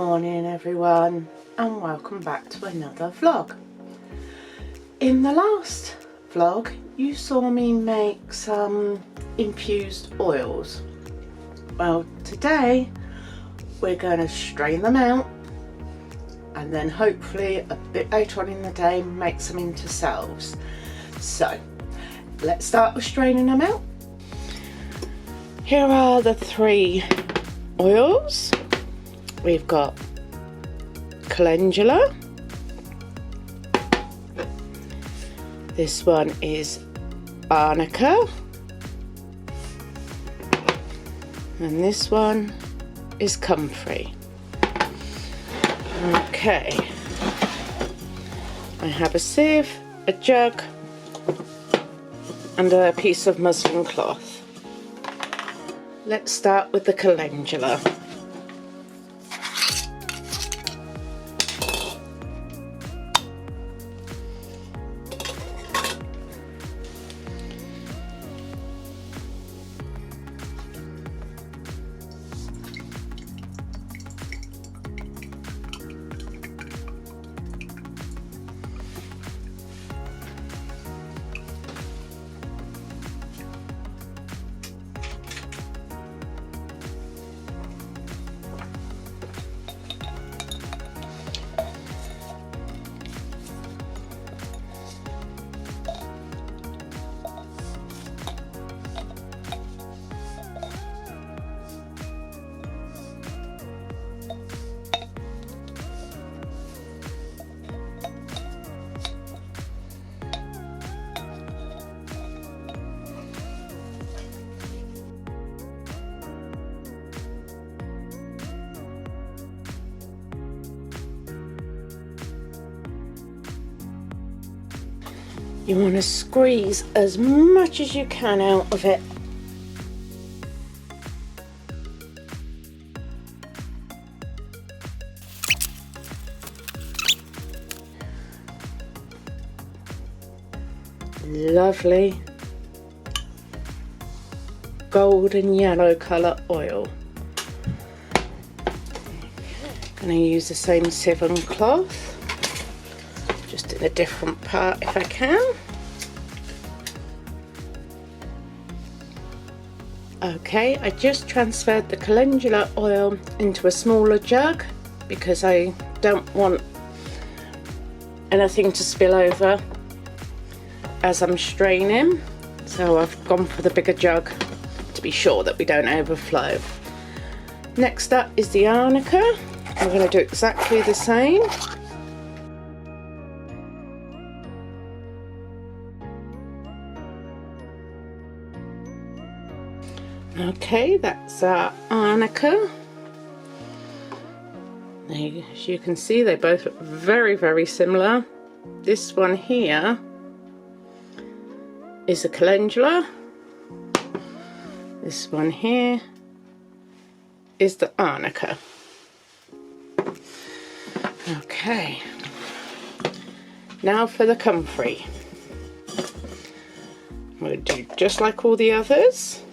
morning everyone, and welcome back to another vlog. In the last vlog you saw me make some infused oils. Well, today we're going to strain them out and then hopefully a bit later on in the day make some into salves. So let's start with straining them out. Here are the three oils. We've got calendula, this one is arnica, and this one is comfrey. Okay, I have a sieve, a jug and a piece of muslin cloth. Let's start with the calendula. You want to squeeze as much as you can out of it. Lovely golden yellow colour oil. Going to use the same sieve and cloth, just in a different part if I can. Okay, I just transferred the calendula oil into a smaller jug because I don't want anything to spill over as I'm straining, so I've gone for the bigger jug to be sure that we don't overflow. Next up is the arnica. I'm going to do exactly the same. Okay, that's our arnica. As you can see, they both look very similar. This one here is a calendula. This one here is the arnica. Okay, now for the comfrey. We'll do just like all the others.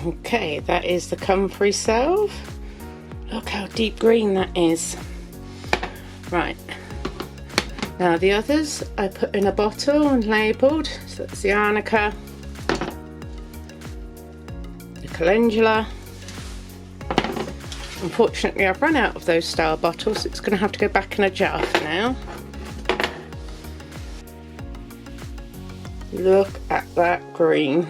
Okay, that is the comfrey salve. Look how deep green that is. Right, now the others I put in a bottle and labelled. So that's the arnica, the calendula. Unfortunately I've run out of those style bottles, so it's going to have to go back in a jar for now. Look at that green.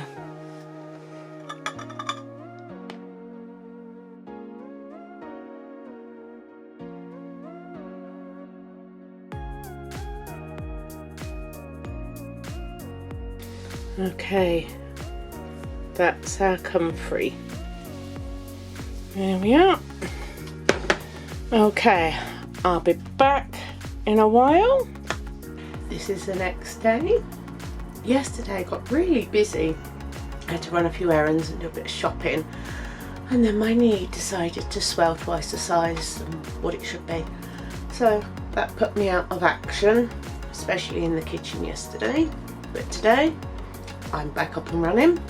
Okay, that's our comfrey. There we are. Okay, I'll be back in a while. This is the next day. Yesterday I got really busy. I had to run a few errands and do a bit of shopping, and then my knee decided to swell twice the size of what it should be. So that put me out of action, especially in the kitchen yesterday, but today I'm back up and running,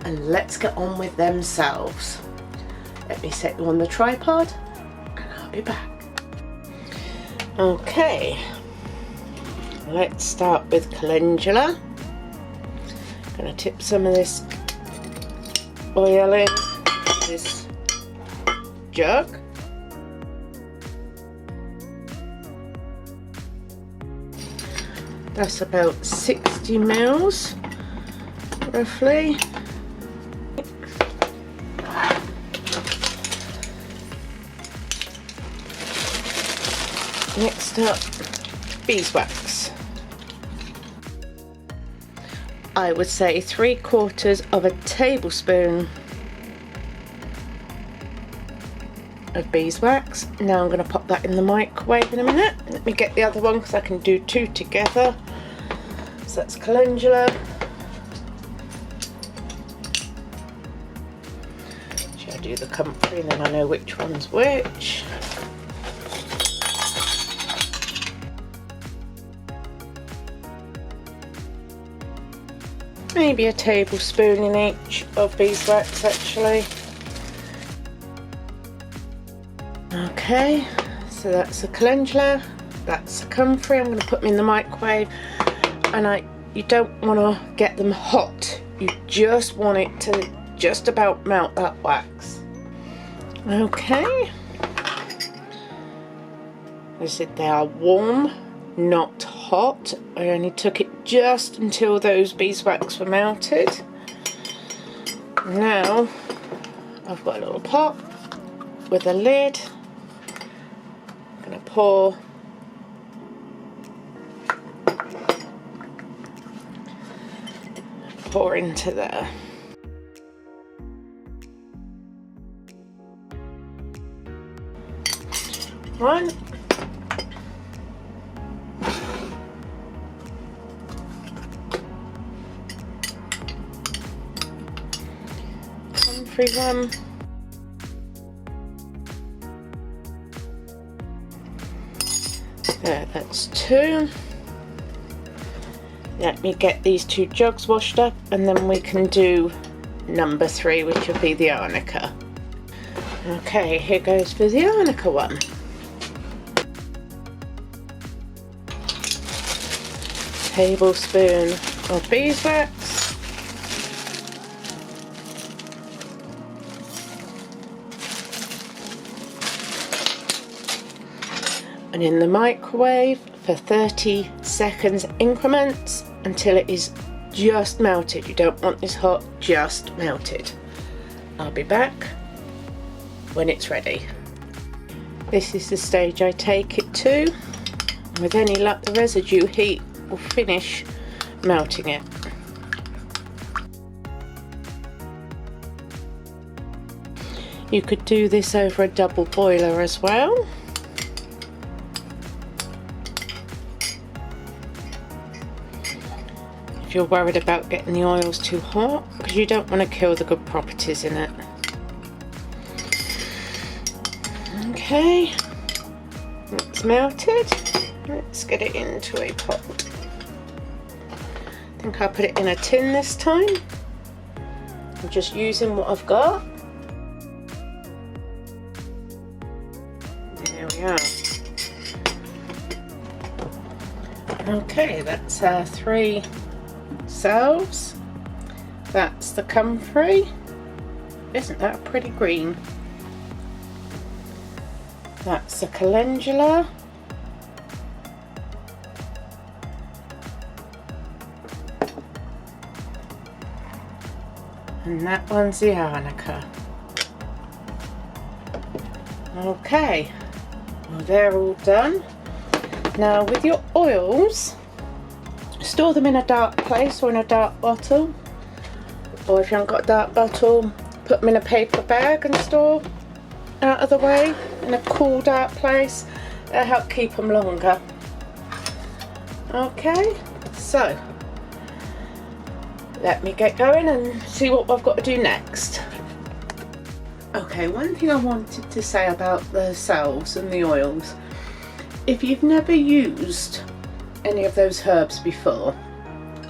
and let's get on with them salves. Let me set you on the tripod and I'll be back. Okay, let's start with calendula. I'm going to tip some of this oil in this jug. That's about 60 mils roughly. Next up, beeswax. I would say 3/4 of a tablespoon of beeswax. Now I'm going to pop that in the microwave in a minute. Let me get the other one because I can do two together. So that's calendula. Should I do the comfrey and then I know which one's which? Maybe a tablespoon in each of beeswax actually. Okay, so that's a calendula, that's a comfrey. I'm going to put them in the microwave, and you don't want to get them hot. You just want it to just about melt that wax. Okay. I said they are warm, not hot. I only took it just until those beeswax were melted. Now I've got a little pot with a lid. I'm going to pour into there. One. Comfrey one. There, that's two. Let me get these two jugs washed up and then we can do number 3, which will be the arnica. Okay, here goes for the arnica one. Tablespoon of beeswax. And in the microwave for 30 seconds increments until it is just melted. You don't want this hot, just melted. I'll be back when it's ready. This is the stage I take it to. With any luck, the residue heat will finish melting it. You could do this over a double boiler as well. If you're worried about getting the oils too hot, because you don't want to kill the good properties in it. Okay, it's melted. Let's get it into a pot. I think I'll put it in a tin this time. I'm just using what I've got. There we are. Okay, that's 3 salves. That's the comfrey. Isn't that a pretty green? That's the calendula. And that one's the arnica. Okay, well they're all done. Now with your oils, store them in a dark place or in a dark bottle, or if you haven't got a dark bottle, put them in a paper bag and store out of the way in a cool dark place. It'll help keep them longer. Okay, so let me get going and see what I've got to do next. Okay, one thing I wanted to say about the salves and the oils if you've never used any of those herbs before,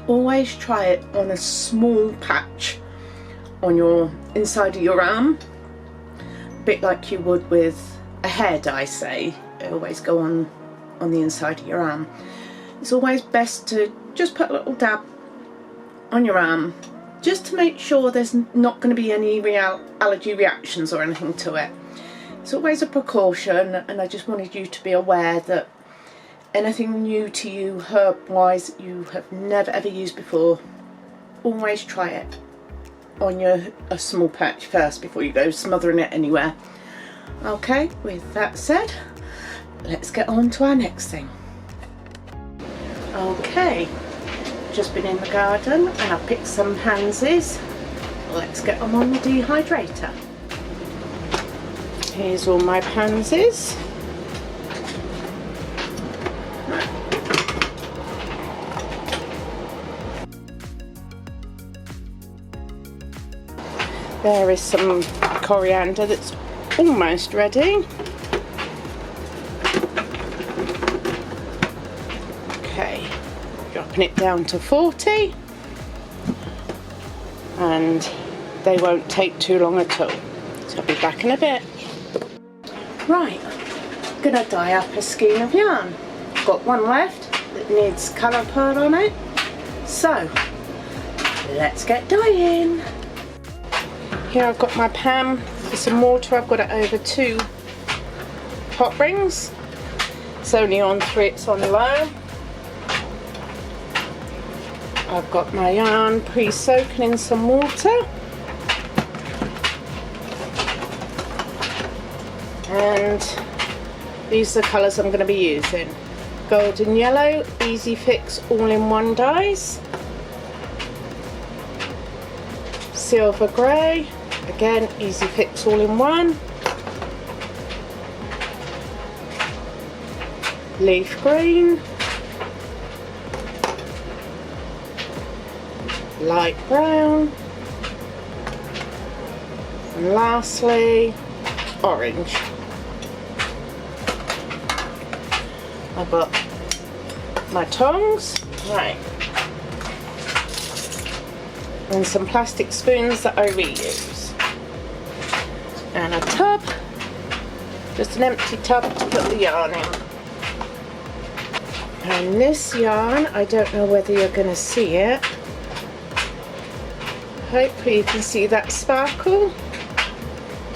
always try it on a small patch on your inside of your arm, a bit like you would with a hair dye, say. Always go on the inside of your arm. It's always best to just put a little dab on your arm, just to make sure there's not going to be any allergy reactions or anything to it. It's always a precaution, and I just wanted you to be aware that anything new to you herb wise you have never ever used before, always try it on a small patch first before you go smothering it anywhere. Okay, with that said, let's get on to our next thing. Okay, just been in the garden and I picked some pansies. Let's get them on the dehydrator. Here's all my pansies. There is some coriander that's almost ready. Okay, dropping it down to 40, and they won't take too long at all, so I'll be back in a bit. Right, gonna dye up a skein of yarn. Got one left that needs colour put on it, so let's get dyeing. Here I've got my pan with some water. I've got it over 2 hot rings. It's only on 3, it's on low. I've got my yarn pre-soaking in some water. And these are the colours I'm going to be using. Golden yellow, Easy Fix all-in-one dyes. Silver grey, again Easy Fix all-in-one. Leaf green. Light brown. And lastly, orange. I've got my tongs, right, and some plastic spoons that I reuse, and a tub, just an empty tub to put the yarn in. And this yarn, I don't know whether you're going to see it, hopefully you can see that sparkle.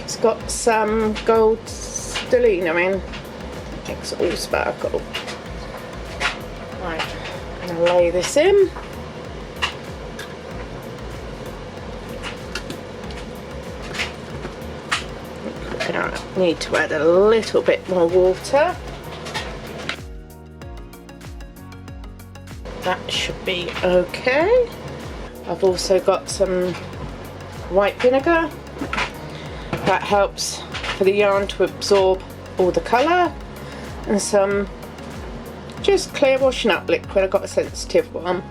It's got some gold stellina in, makes it all sparkle. Right, I'm going to lay this in. I need to add a little bit more water. That should be okay. I've also got some white vinegar. That helps for the yarn to absorb all the colour, and some just clear washing up liquid. I've got a sensitive one.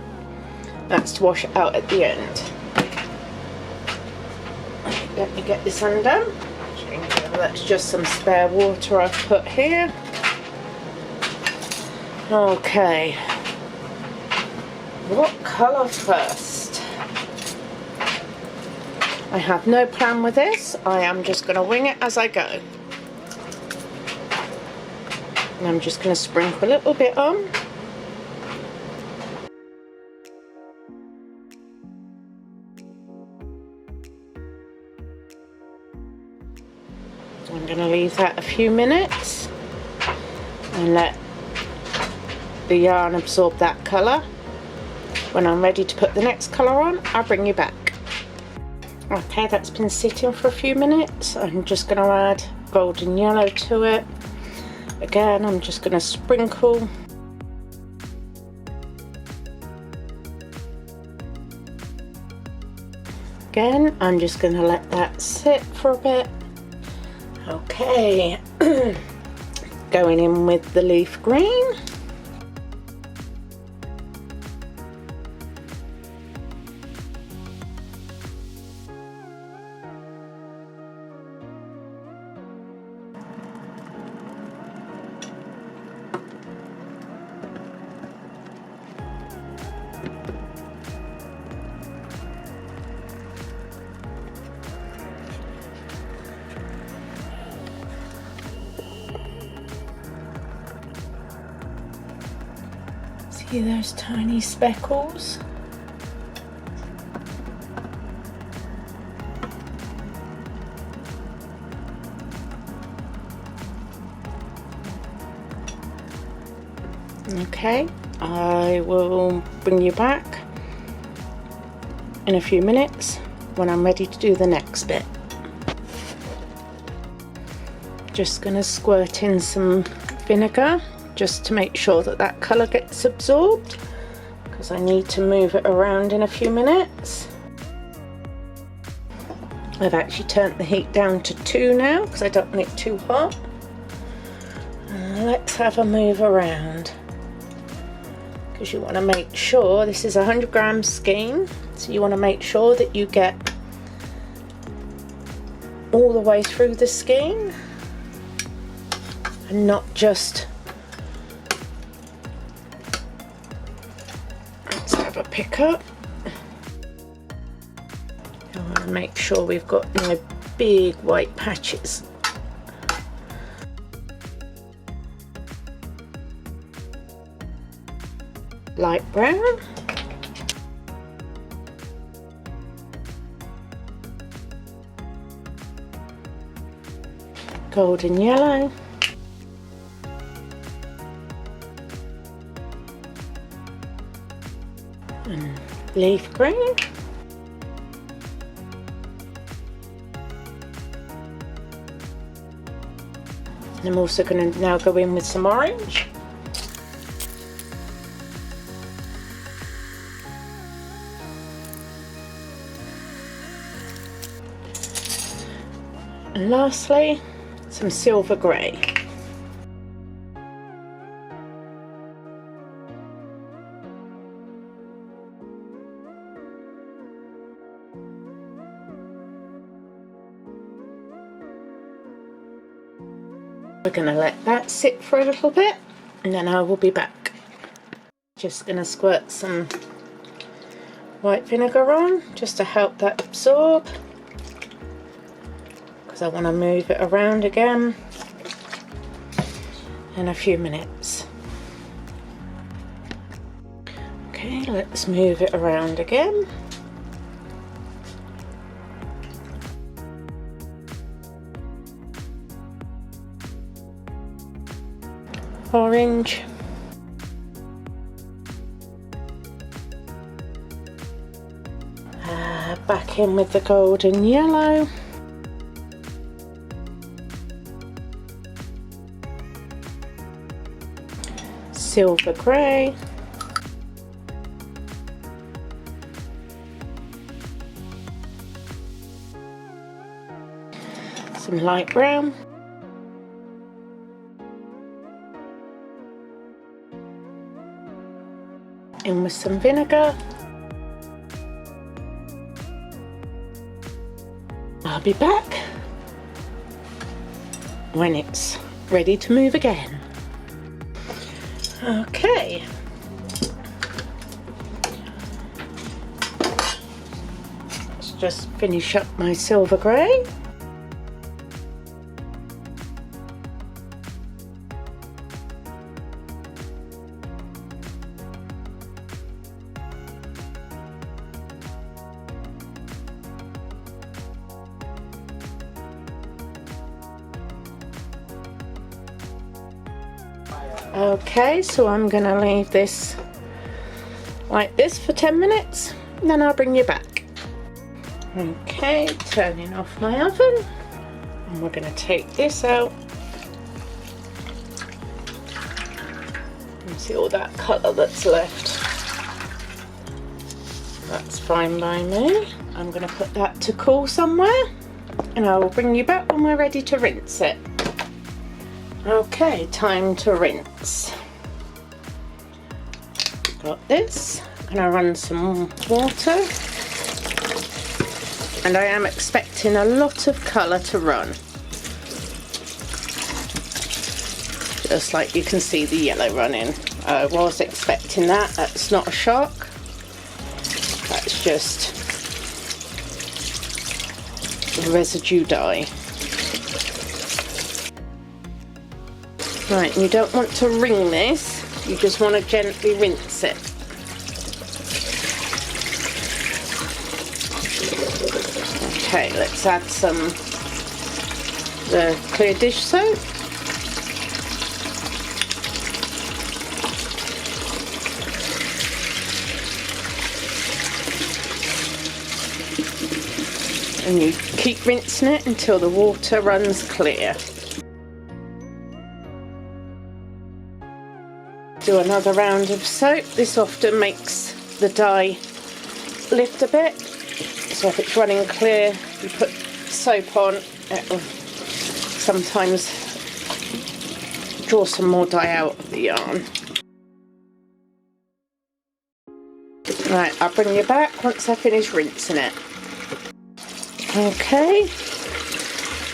That's to wash it out at the end. Let me get this undone. That's just some spare water I've put here. Okay, what colour first? I have no plan with this. I am just going to wing it as I go. And I'm just going to sprinkle a little bit on. I'm going to leave that a few minutes and let the yarn absorb that colour. When I'm ready to put the next colour on, I'll bring you back. Okay, that's been sitting for a few minutes. I'm just going to add golden yellow to it. Again, I'm just going to sprinkle. Again, I'm just going to let that sit for a bit. Okay, going in with the leaf green. See those tiny speckles? Okay, I will bring you back in a few minutes when I'm ready to do the next bit. Just going to squirt in some vinegar just to make sure that that colour gets absorbed, because I need to move it around in a few minutes. I've actually turned the heat down to 2 now because I don't want it too hot. Let's have a move around, because you want to make sure this is a 100-gram skein, so you want to make sure that you get all the way through the skein and not just, let's have a pick up. I want to make sure we've got no big white patches. Light brown, golden yellow, and leaf green, and I'm also going to now go in with some orange. And lastly, some silver grey. We're going to let that sit for a little bit and then I will be back. Just going to squirt some white vinegar on just to help that absorb, because I want to move it around again in a few minutes. Okay, let's move it around again. Orange. Back in with the golden yellow. Silver grey, some light brown, in with some vinegar. I'll be back when it's ready to move again. Okay, let's just finish up my silver grey. Okay, so I'm going to leave this like this for 10 minutes, and then I'll bring you back. Okay, turning off my oven, and we're going to take this out. And see all that colour that's left. That's fine by me. I'm going to put that to cool somewhere, and I will bring you back when we're ready to rinse it. Okay, time to rinse. Got this. I'm going to run some water, and I am expecting a lot of colour to run. Just like you can see the yellow running. I was expecting that. That's not a shock. That's just residue dye. Right, you don't want to wring this You just want to gently rinse it. Okay, let's add the clear dish soap. And you keep rinsing it until the water runs clear. Do another round of soap. This often makes the dye lift a bit. So if it's running clear, you put soap on, it will sometimes draw some more dye out of the yarn. Right, I'll bring you back once I finish rinsing it. Okay,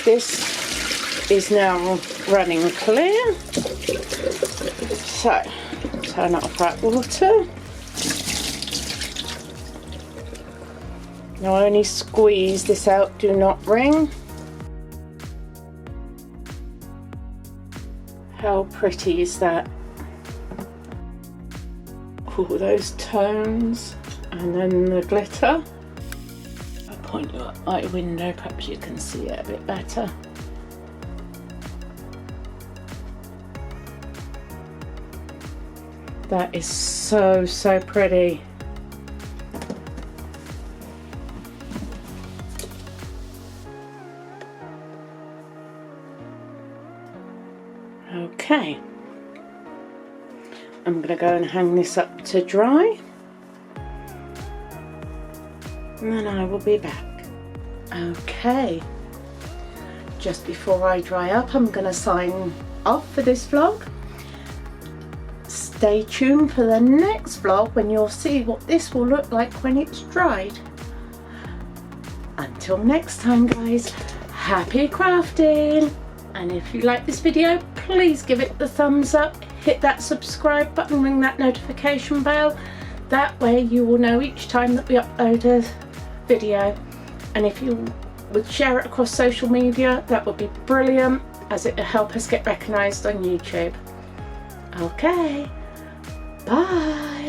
this is now running clear. So, turn off that water. Now only squeeze this out, do not wring. How pretty is that? Oh, those tones, and then the glitter. I'll point you at my window, perhaps you can see it a bit better. That is so, so pretty. Okay, I'm going to go and hang this up to dry, and then I will be back. Okay, just before I dry up, I'm going to sign off for this vlog. Stay tuned for the next vlog when you'll see what this will look like when it's dried. Until next time guys, happy crafting! And if you like this video, please give it the thumbs up, hit that subscribe button, ring that notification bell. That way you will know each time that we upload a video. And if you would share it across social media, that would be brilliant, as it will help us get recognised on YouTube. Okay, bye.